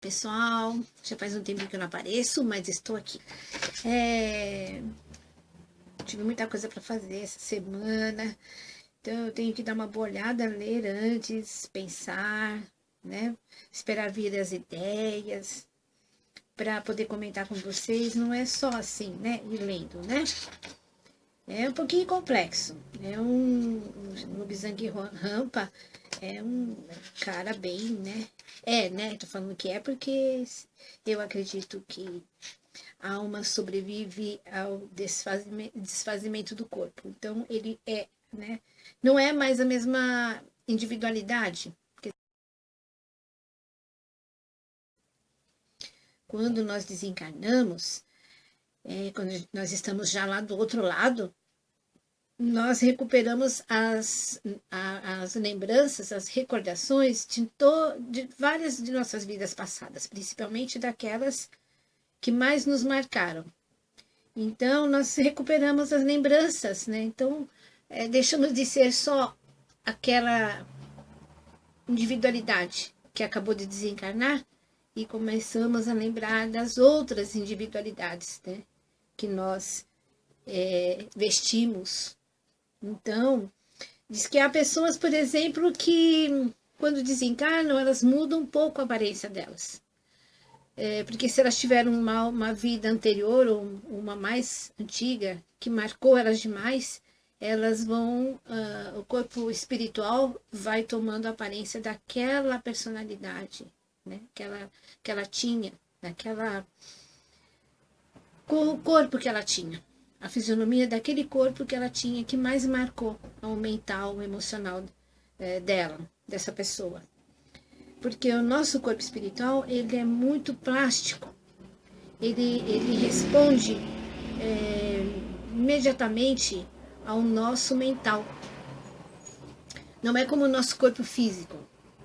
Pessoal, já faz um tempo que eu não apareço, mas estou aqui. Tive muita coisa para fazer essa semana, então eu tenho que dar uma boa olhada, ler antes, pensar, né? Esperar vir as ideias para poder comentar com vocês. Não é só assim, né? Ir lendo, né? É um pouquinho complexo. Lobsang Rampa é um cara bem, né? Né? Tô falando que é porque eu acredito que a alma sobrevive ao desfazimento do corpo. Então, ele é, né? Não é mais a mesma individualidade. Quando nós desencarnamos, quando nós estamos já lá do outro lado, nós recuperamos as lembranças, as recordações de várias de nossas vidas passadas, principalmente daquelas que mais nos marcaram. Então, nós recuperamos as lembranças, né? Então, deixamos de ser só aquela individualidade que acabou de desencarnar e começamos a lembrar das outras individualidades, né? Que nós vestimos. Então, diz que há pessoas, por exemplo, que quando desencarnam, elas mudam um pouco a aparência delas. Porque se elas tiveram uma vida anterior ou uma mais antiga que marcou elas demais, elas vão, o corpo espiritual vai tomando a aparência daquela personalidade, né? que ela tinha, com o corpo que ela tinha, a fisionomia daquele corpo que ela tinha, que mais marcou o mental, o emocional dela, dessa pessoa. Porque o nosso corpo espiritual, ele é muito plástico. Ele responde imediatamente ao nosso mental. Não é como o nosso corpo físico.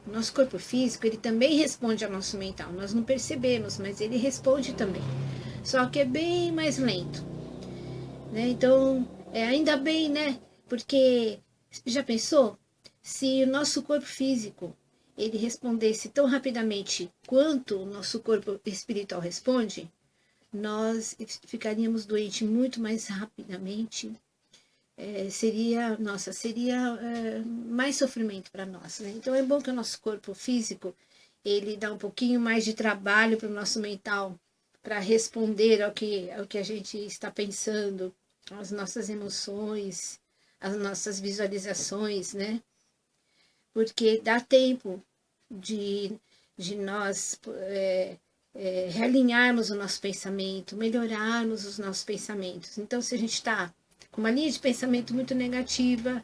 O nosso corpo físico, ele também responde ao nosso mental. Nós não percebemos, mas ele responde também. Só que é bem mais lento. Né? Então, ainda bem, né? Porque, já pensou? Se o nosso corpo físico ele respondesse tão rapidamente quanto o nosso corpo espiritual responde, nós ficaríamos doentes muito mais rapidamente. Seria mais sofrimento para nós. Né? Então é bom que o nosso corpo físico ele dá um pouquinho mais de trabalho para o nosso mental, para responder ao que a gente está pensando, às nossas emoções, às nossas visualizações, né? Porque dá tempo de nós realinharmos o nosso pensamento, melhorarmos os nossos pensamentos. Então, se a gente está com uma linha de pensamento muito negativa,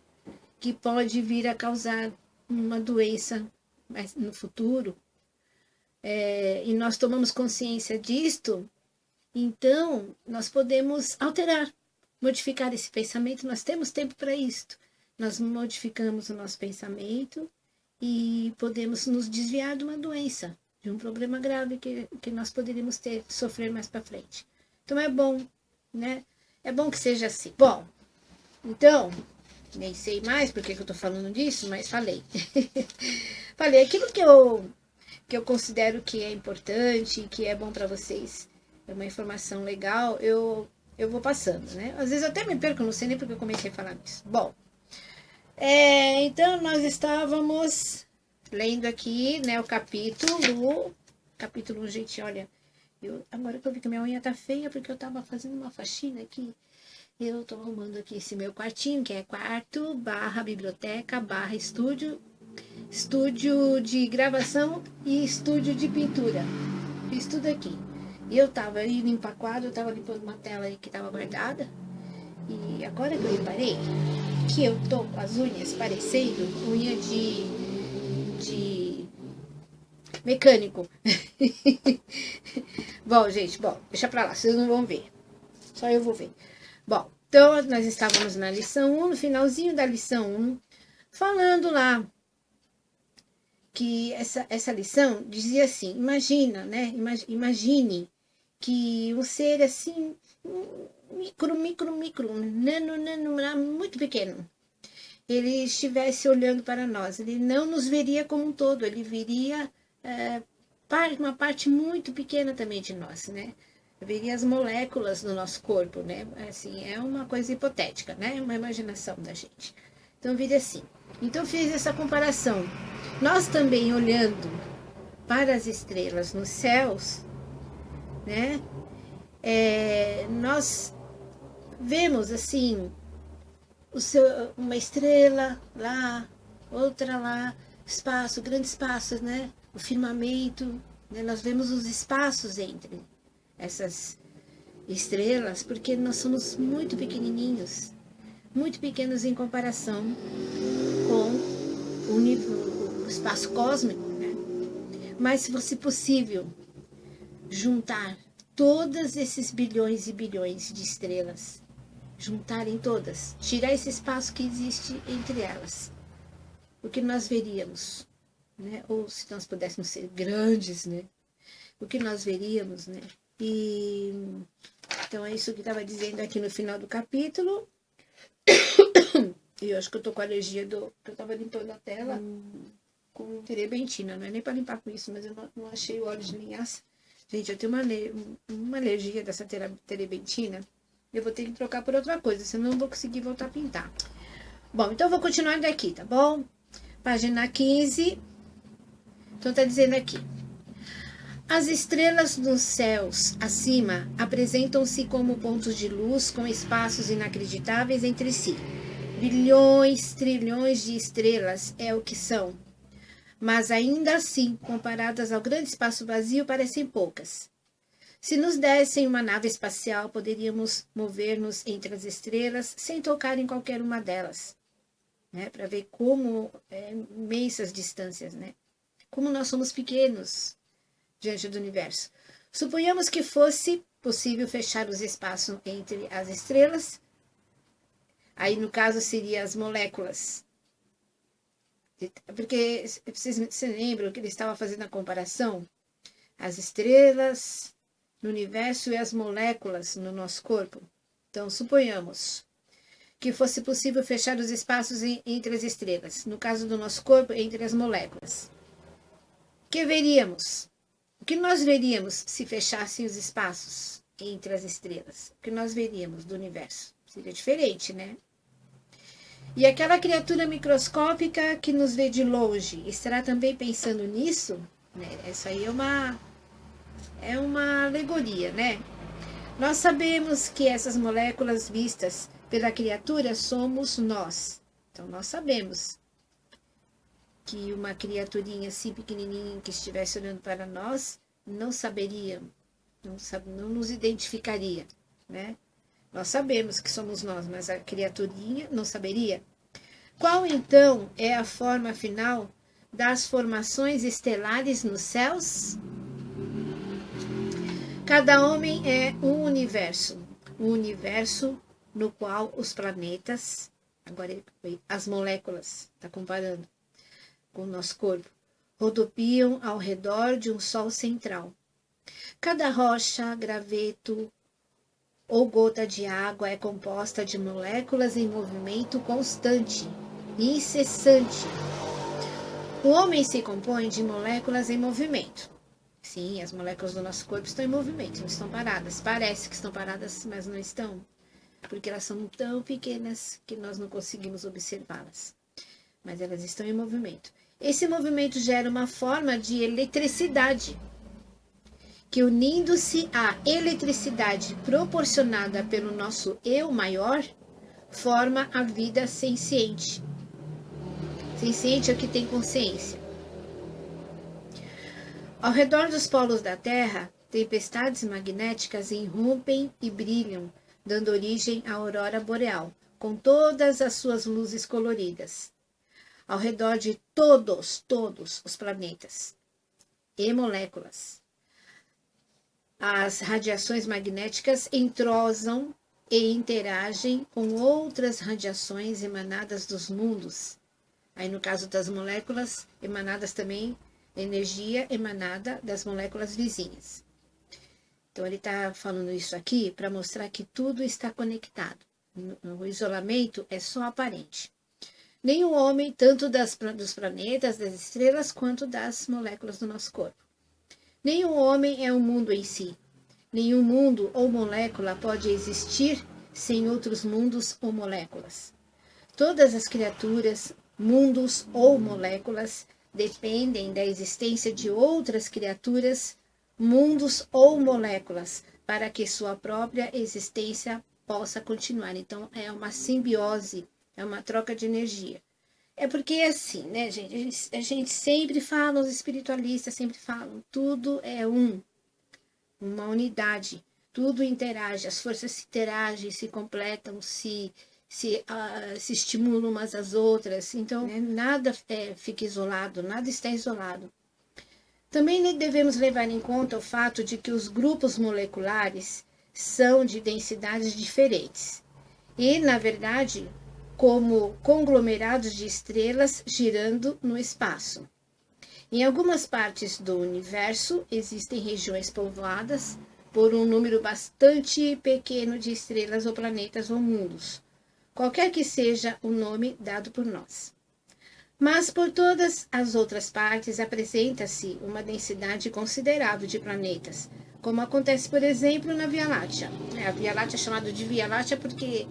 que pode vir a causar uma doença no futuro, e nós tomamos consciência disto, então nós podemos alterar, modificar esse pensamento, nós temos tempo para isto. Nós modificamos o nosso pensamento e podemos nos desviar de uma doença, de um problema grave que nós poderíamos sofrer mais para frente. Então é bom, né? É bom que seja assim. Bom, então, nem sei mais porque eu estou falando disso, mas falei. Falei aquilo que eu considero que é importante, que é bom para vocês, é uma informação legal, eu vou passando, né? Às vezes eu até me perco, não sei nem porque eu comecei a falar disso. Bom, então nós estávamos lendo aqui, né, o capítulo 1, gente, olha, agora que eu vi que minha unha tá feia, porque eu tava fazendo uma faxina aqui, eu tô arrumando aqui esse meu quartinho, que é quarto, biblioteca, estúdio de gravação e estúdio de pintura, fiz tudo aqui. E eu tava indo limpar quadro, eu tava limpando uma tela aí que tava guardada, e agora que eu reparei que eu tô com as unhas parecendo unha de mecânico. Bom, gente, deixa pra lá, vocês não vão ver. Só eu vou ver. Bom, então nós estávamos na lição 1, no finalzinho da lição 1, falando lá que essa lição dizia assim, imagina, né? Imagine que um ser assim, micro, nano, muito pequeno, ele estivesse olhando para nós, ele não nos veria como um todo, ele viria uma parte muito pequena também de nós, né? Veria as moléculas do nosso corpo, né? Assim, é uma coisa hipotética, né? Uma imaginação da gente. Então, vira assim. Então, fiz essa comparação. Nós também olhando para as estrelas nos céus, né? Nós vemos assim uma estrela lá, outra lá, espaço, grandes espaços, né? O firmamento, né? Nós vemos os espaços entre essas estrelas, porque nós somos muito pequenininhos, muito pequenos em comparação com o espaço cósmico, né? Mas se fosse possível juntar todos esses bilhões e bilhões de estrelas, juntarem todas, tirar esse espaço que existe entre elas, o que nós veríamos, né? Ou se nós pudéssemos ser grandes, né? O que nós veríamos, né? E então é isso que estava dizendo aqui no final do capítulo. E eu acho que eu tô com a alergia que eu estava limpando a tela com terebentina. Não é nem para limpar com isso, mas eu não achei o óleo de linhaça. Gente, eu tenho uma alergia dessa terebentina. Eu vou ter que trocar por outra coisa, senão eu não vou conseguir voltar a pintar. Bom, então eu vou continuar daqui, tá bom? Página 15. Então tá dizendo aqui. As estrelas nos céus acima apresentam-se como pontos de luz com espaços inacreditáveis entre si. Bilhões, trilhões de estrelas é o que são. Mas ainda assim, comparadas ao grande espaço vazio, parecem poucas. Se nos dessem uma nave espacial, poderíamos mover-nos entre as estrelas sem tocar em qualquer uma delas, né? Para ver como imensas distâncias, né? Como nós somos pequenos diante do universo. Suponhamos que fosse possível fechar os espaços entre as estrelas. Aí, no caso, seriam as moléculas. Porque vocês lembram que ele estava fazendo a comparação? As estrelas no universo e as moléculas no nosso corpo. Então, suponhamos que fosse possível fechar os espaços entre as estrelas. No caso do nosso corpo, entre as moléculas. O que veríamos? O que nós veríamos se fechassem os espaços entre as estrelas? O que nós veríamos do universo? Seria diferente, né? E aquela criatura microscópica que nos vê de longe, estará também pensando nisso? Né? Isso aí é uma alegoria, né? Nós sabemos que essas moléculas vistas pela criatura somos nós. Então, nós sabemos que uma criaturinha assim pequenininha que estivesse olhando para nós não saberia, não nos identificaria, né? Nós sabemos que somos nós, mas a criaturinha não saberia. Qual então é a forma final das formações estelares nos céus? Cada homem é um universo no qual os planetas, agora as moléculas, está comparando com o nosso corpo, rodopiam ao redor de um sol central. Cada rocha, graveto ou gota de água é composta de moléculas em movimento constante e incessante. O homem se compõe de moléculas em movimento. Sim, as moléculas do nosso corpo estão em movimento, não estão paradas. Parece que estão paradas, mas não estão, porque elas são tão pequenas que nós não conseguimos observá-las. Mas elas estão em movimento. Esse movimento gera uma forma de eletricidade, que unindo-se à eletricidade proporcionada pelo nosso eu maior, forma a vida senciente. Senciente é o que tem consciência. Ao redor dos polos da Terra, tempestades magnéticas irrompem e brilham, dando origem à aurora boreal, com todas as suas luzes coloridas. Ao redor de todos os planetas e moléculas, as radiações magnéticas entrosam e interagem com outras radiações emanadas dos mundos. Aí, no caso das moléculas, emanadas também, energia emanada das moléculas vizinhas. Então, ele está falando isso aqui para mostrar que tudo está conectado. O isolamento é só aparente. Nem o homem, tanto dos planetas, das estrelas, quanto das moléculas do nosso corpo. Nenhum homem é um mundo em si. Nenhum mundo ou molécula pode existir sem outros mundos ou moléculas. Todas as criaturas, mundos ou moléculas dependem da existência de outras criaturas, mundos ou moléculas para que sua própria existência possa continuar. Então, é uma simbiose, é uma troca de energia. É porque é assim, né, gente? A gente sempre fala, os espiritualistas sempre falam, tudo é uma unidade, tudo interage, as forças se interagem, se completam, se estimulam umas às outras. Então, né, nada fica isolado, nada está isolado. Também devemos levar em conta o fato de que os grupos moleculares são de densidades diferentes e, na verdade, como conglomerados de estrelas girando no espaço. Em algumas partes do universo existem regiões povoadas por um número bastante pequeno de estrelas ou planetas ou mundos, qualquer que seja o nome dado por nós. Mas por todas as outras partes apresenta-se uma densidade considerável de planetas, como acontece, por exemplo, na Via Láctea. A Via Láctea é chamada de Via Láctea porque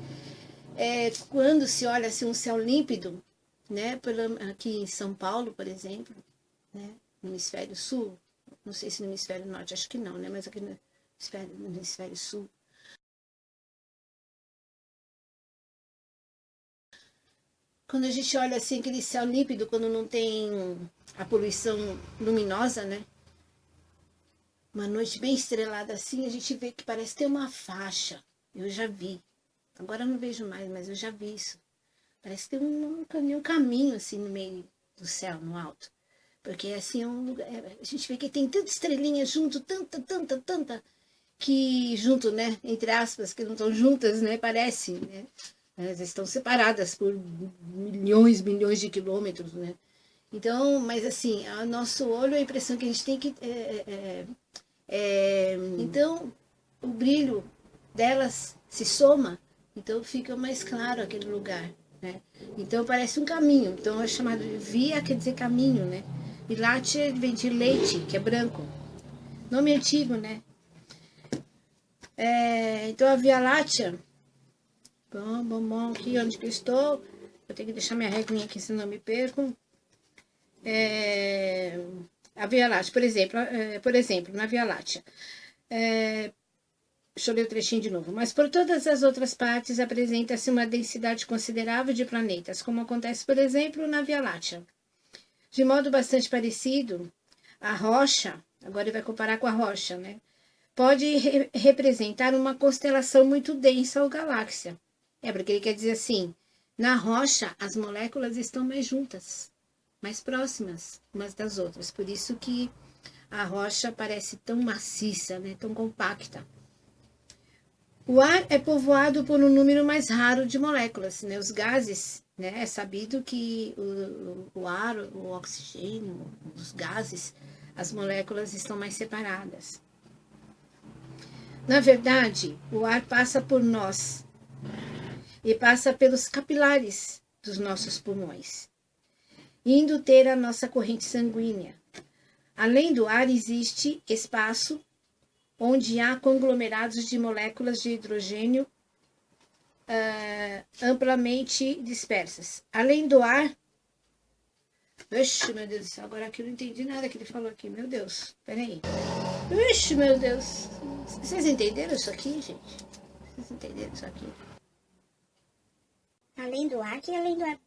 quando se olha assim, um céu límpido, né, aqui em São Paulo, por exemplo, né, no hemisfério sul, não sei se no hemisfério norte, acho que não, né, mas aqui no hemisfério sul, quando a gente olha assim aquele céu límpido, quando não tem a poluição luminosa, né, uma noite bem estrelada assim, a gente vê que parece ter uma faixa. Eu já vi. Agora eu não vejo mais, mas eu já vi isso. Parece ter um caminho assim no meio do céu, no alto. Porque assim, a gente vê que tem tanta estrelinha junto, tanta, que junto, né, entre aspas, que não estão juntas, né, parece, né. Elas estão separadas por milhões de quilômetros, né. Então, mas assim, ao nosso olho, a impressão que a gente tem que... então, o brilho delas se soma, então fica mais claro aquele lugar, né? Então parece um caminho, então é chamado de via, quer dizer caminho, né? E láctea vem de leite, que é branco. Nome antigo, né? Então a Via Láctea, bom, aqui onde que eu estou, eu tenho que deixar minha regrinha aqui, senão eu me perco. A Via Láctea, por exemplo, na Via Láctea, deixa eu ler o trechinho de novo. Mas por todas as outras partes apresenta-se uma densidade considerável de planetas, como acontece, por exemplo, na Via Láctea. De modo bastante parecido, a rocha, agora ele vai comparar com a rocha, né? Pode representar uma constelação muito densa ou galáxia. Porque ele quer dizer assim, na rocha as moléculas estão mais juntas, mais próximas umas das outras. Por isso que a rocha parece tão maciça, né? Tão compacta. O ar é povoado por um número mais raro de moléculas, né? Os gases, né? É sabido que o ar, o oxigênio, os gases, as moléculas estão mais separadas. Na verdade, o ar passa por nós e passa pelos capilares dos nossos pulmões, indo ter a nossa corrente sanguínea. Além do ar, existe espaço onde há conglomerados de moléculas de hidrogênio amplamente dispersas. Além do ar... Ixi, meu Deus do céu, agora aqui eu não entendi nada que ele falou aqui, meu Deus, peraí. Ixi, meu Deus, vocês entenderam isso aqui, gente? Vocês entenderam isso aqui? Além do ar, que além do ar?